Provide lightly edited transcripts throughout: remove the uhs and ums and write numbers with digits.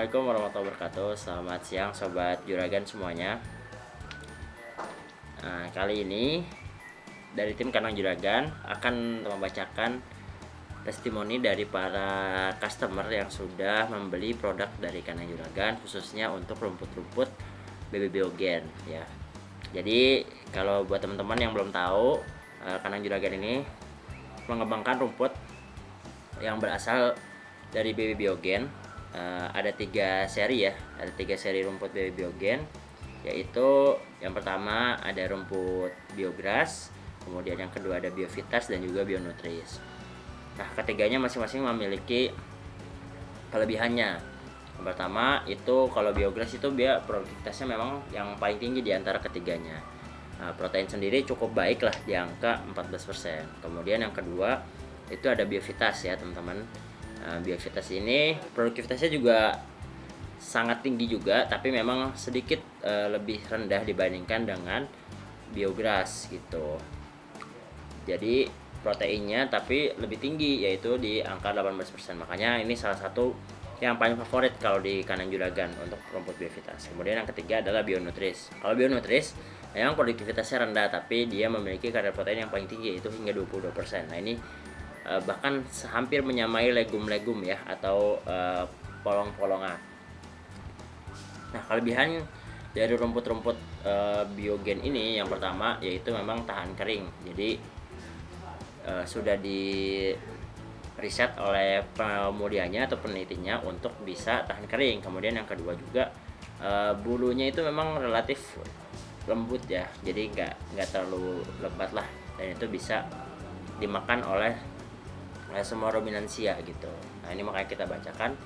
Assalamualaikum warahmatullahi wabarakatuh. Selamat siang sobat juragan semuanya. Kali ini dari tim Kandang Juragan akan membacakan testimoni dari para customer yang sudah membeli produk dari Kandang Juragan, khususnya untuk rumput-rumput BB Biogen ya. Jadi kalau buat teman-teman yang belum tahu, Kandang Juragan ini mengembangkan rumput yang berasal dari BB Biogen. Ada 3 seri ya, ada 3 seri rumput BB Biogen, yaitu yang pertama ada rumput Biogras, kemudian yang kedua ada Biovitas dan juga Bionutris. Nah, ketiganya masing-masing memiliki kelebihannya. Yang pertama itu kalau Biogras itu dia produktivitasnya memang yang paling tinggi di antara ketiganya. Protein sendiri cukup baik lah di angka 14%. Kemudian yang kedua itu ada Biovitas ya teman-teman. Biovitas ini produktivitasnya juga sangat tinggi juga, tapi memang sedikit lebih rendah dibandingkan dengan Biogras gitu. Jadi proteinnya tapi lebih tinggi, yaitu di angka 18%. Makanya ini salah satu yang paling favorit kalau di Kandang Juragan untuk rumput Biovitas. Kemudian yang ketiga adalah Bionutris. Kalau Bionutris memang produktivitasnya rendah, tapi dia memiliki kadar protein yang paling tinggi, yaitu hingga 22%. Nah, ini bahkan hampir menyamai legum-legum ya, atau polong-polongan. Nah, kelebihan dari rumput-rumput Biogen ini yang pertama yaitu memang tahan kering. Jadi sudah di riset oleh pemudianya atau penelitinya untuk bisa tahan kering. Kemudian yang kedua juga bulunya itu memang relatif lembut ya, jadi nggak terlalu lebat lah, dan itu bisa dimakan oleh semua ruminansia gitu. Nah, ini makanya kita bacakan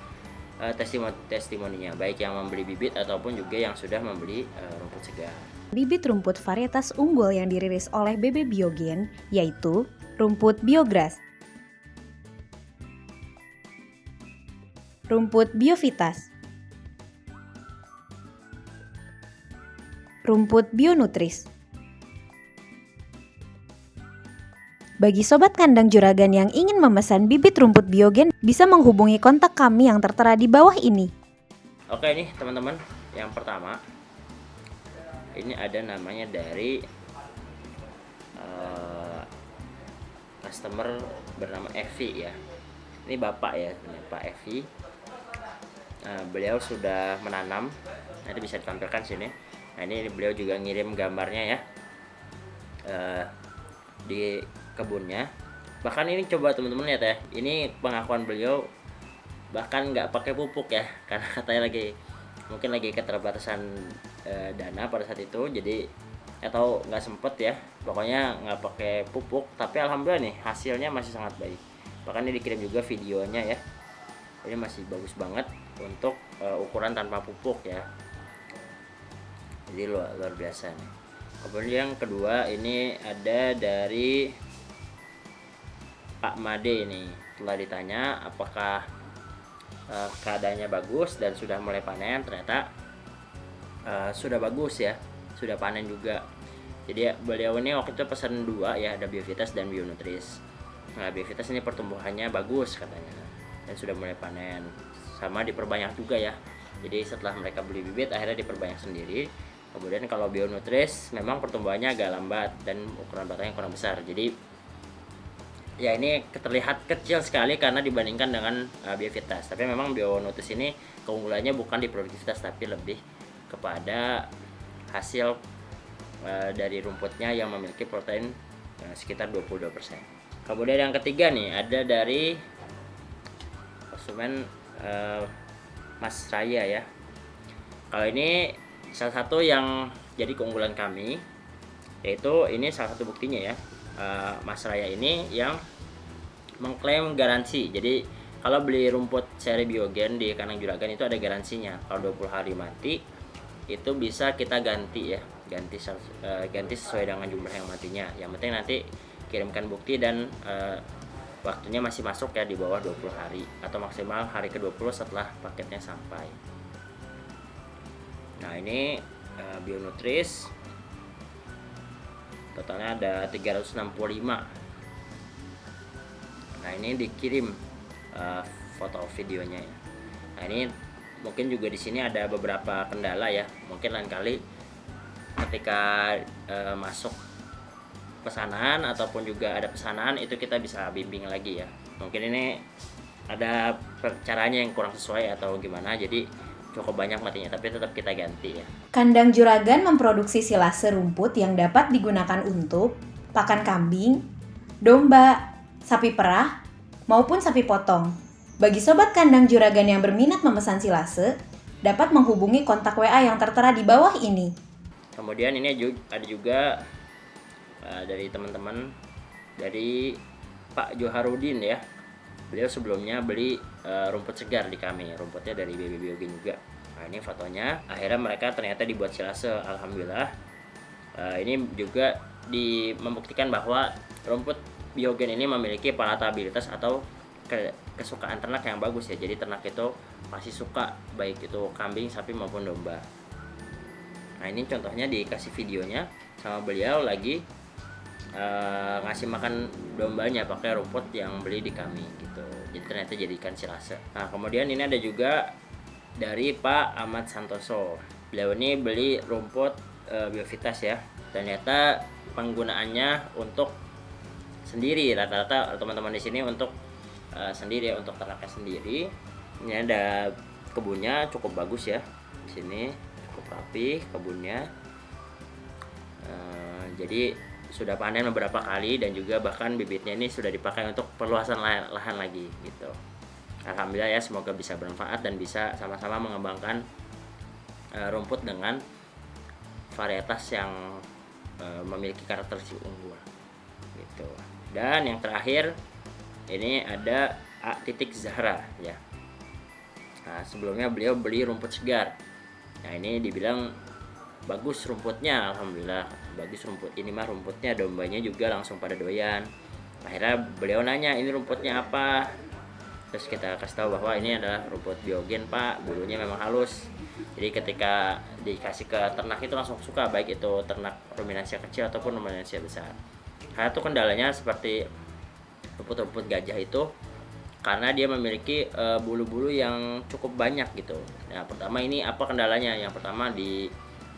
testimoninya, baik yang membeli bibit ataupun juga yang sudah membeli rumput segar. Bibit rumput varietas unggul yang dirilis oleh BB Biogen yaitu rumput Biogras, rumput Biovitas, rumput Bionutris. Bagi sobat Kandang Juragan yang ingin memesan bibit rumput Biogen, bisa menghubungi kontak kami yang tertera di bawah ini. Oke nih teman-teman, yang pertama ini ada namanya dari customer bernama Evi ya. Ini bapak ya, Pak Evi. Beliau sudah menanam, nanti bisa ditampilkan sini. Nah, ini beliau juga ngirim gambarnya ya, di kebunnya. Bahkan ini coba teman-teman lihat ya, ini pengakuan beliau bahkan nggak pakai pupuk ya, karena katanya mungkin lagi keterbatasan dana pada saat itu, jadi atau nggak sempet ya, pokoknya nggak pakai pupuk. Tapi alhamdulillah nih hasilnya masih sangat baik. Bahkan ini dikirim juga videonya ya, ini masih bagus banget untuk ukuran tanpa pupuk ya, jadi luar biasa nih. Kemudian yang kedua ini ada dari Pak Made. Ini telah ditanya apakah keadaannya bagus dan sudah mulai panen. Ternyata sudah bagus ya, sudah panen juga. Jadi beliau ini waktu itu pesan 2 ya, ada Biovitas dan Bionutris. Nah, Biovitas ini pertumbuhannya bagus katanya dan sudah mulai panen, sama diperbanyak juga ya. Jadi setelah mereka beli bibit akhirnya diperbanyak sendiri. Kemudian kalau Bionutris memang pertumbuhannya agak lambat dan ukuran batangnya kurang besar. Jadi ya ini terlihat kecil sekali karena dibandingkan dengan Biovitas. Tapi memang Bionutris ini keunggulannya bukan di produktivitas, tapi lebih kepada hasil dari rumputnya yang memiliki protein sekitar 22%. Kemudian yang ketiga nih ada dari konsumen Mas Raya ya. Kalau ini salah satu yang jadi keunggulan kami, yaitu ini salah satu buktinya ya. Mas Raya ini yang mengklaim garansi. Jadi kalau beli rumput seri Biogen di Kandang Juragan itu ada garansinya. Kalau 20 hari mati itu bisa kita ganti ya, ganti sesuai dengan jumlah yang matinya. Yang penting nanti kirimkan bukti dan waktunya masih masuk ya, di bawah 20 hari atau maksimal hari ke-20 setelah paketnya sampai. Nah, ini Bionutris totalnya ada 365. Nah, ini dikirim foto videonya ya. Nah, ini mungkin juga di sini ada beberapa kendala ya. Mungkin lain kali ketika masuk pesanan ataupun juga ada pesanan itu kita bisa bimbing lagi ya. Mungkin ini ada caranya yang kurang sesuai atau gimana, jadi cukup banyak matinya, tapi tetap kita ganti ya. Kandang juragan memproduksi silase rumput yang dapat digunakan untuk pakan kambing, domba, sapi perah, maupun sapi potong. Bagi sobat kandang juragan yang berminat memesan silase, dapat menghubungi kontak WA yang tertera di bawah ini. Kemudian ini ada juga dari teman-teman dari Pak Joharudin ya. Beliau sebelumnya beli rumput segar di kami, rumputnya dari BB Biogen juga. Nah ini fotonya, akhirnya mereka ternyata dibuat silase, alhamdulillah. Ini juga membuktikan bahwa rumput biogen ini memiliki palatabilitas atau kesukaan ternak yang bagus ya. Jadi ternak itu pasti suka, baik itu kambing, sapi maupun domba. Nah ini contohnya dikasih videonya sama beliau lagi ngasih makan dombanya pakai rumput yang beli di kami gitu. Jadi ternyata jadikan silase. Nah kemudian ini ada juga dari Pak Ahmad Santoso. Beliau ini beli rumput Biovitas ya. Ternyata penggunaannya untuk sendiri, rata-rata teman-teman di sini untuk sendiri, untuk ternaknya sendiri. Ini ada kebunnya cukup bagus ya. Di sini cukup rapi kebunnya. Jadi sudah panen beberapa kali dan juga bahkan bibitnya ini sudah dipakai untuk perluasan lahan lagi gitu. Alhamdulillah ya, semoga bisa bermanfaat dan bisa sama-sama mengembangkan rumput dengan varietas yang memiliki karakteristik unggul gitu. Dan yang terakhir ini ada A. Zahra ya. Nah, sebelumnya beliau beli rumput segar. Nah ini dibilang bagus rumputnya, alhamdulillah bagus rumput ini mah, rumputnya dombanya juga langsung pada doyan. Akhirnya beliau nanya ini rumputnya apa, terus kita kasih tahu bahwa ini adalah rumput biogen Pak, bulunya memang halus. Jadi ketika dikasih ke ternak itu langsung suka, baik itu ternak ruminansia kecil ataupun ruminansia besar. Karena itu kendalanya seperti rumput-rumput gajah itu karena dia memiliki bulu-bulu yang cukup banyak gitu. Nah pertama ini apa kendalanya? Yang pertama di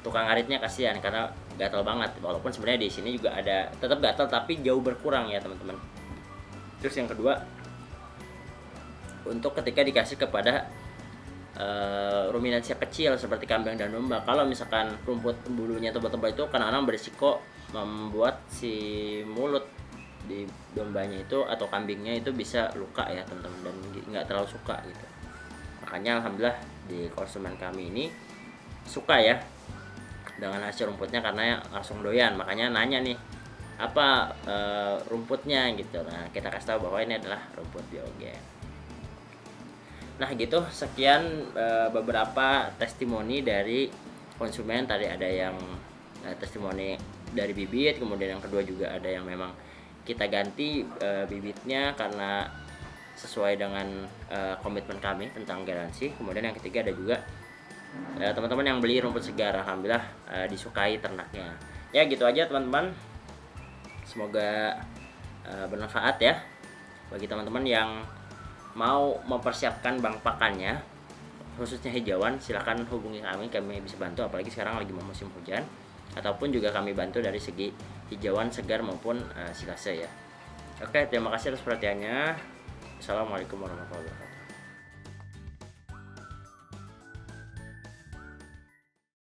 tukang ngaritnya kasihan karena gatal banget, walaupun sebenarnya di sini juga ada tetap gatal tapi jauh berkurang ya teman-teman. Terus yang kedua, untuk ketika dikasih kepada ruminansia kecil seperti kambing dan domba, kalau misalkan rumput bulunya tebal-tebal itu kadang-kadang berisiko membuat si mulut di dombanya itu atau kambingnya itu bisa luka ya teman-teman, dan nggak terlalu suka gitu. Makanya alhamdulillah di konsumen kami ini suka ya dengan hasil rumputnya karena langsung doyan. Makanya nanya nih apa rumputnya gitu. Nah kita kasih tahu bahwa ini adalah rumput biogen. Nah gitu, sekian beberapa testimoni dari konsumen. Tadi ada yang testimoni dari bibit, kemudian yang kedua juga ada yang memang kita ganti bibitnya karena sesuai dengan komitmen kami tentang garansi. Kemudian yang ketiga ada juga teman-teman yang beli rumput segar, alhamdulillah disukai ternaknya. Ya gitu aja teman-teman, semoga bermanfaat ya bagi teman-teman yang mau mempersiapkan bank pakannya khususnya hijauan. Silahkan hubungi kami bisa bantu, apalagi sekarang lagi mau musim hujan, ataupun juga kami bantu dari segi hijauan segar maupun silase ya. Oke, terima kasih atas perhatiannya. Assalamualaikum warahmatullahi wabarakatuh.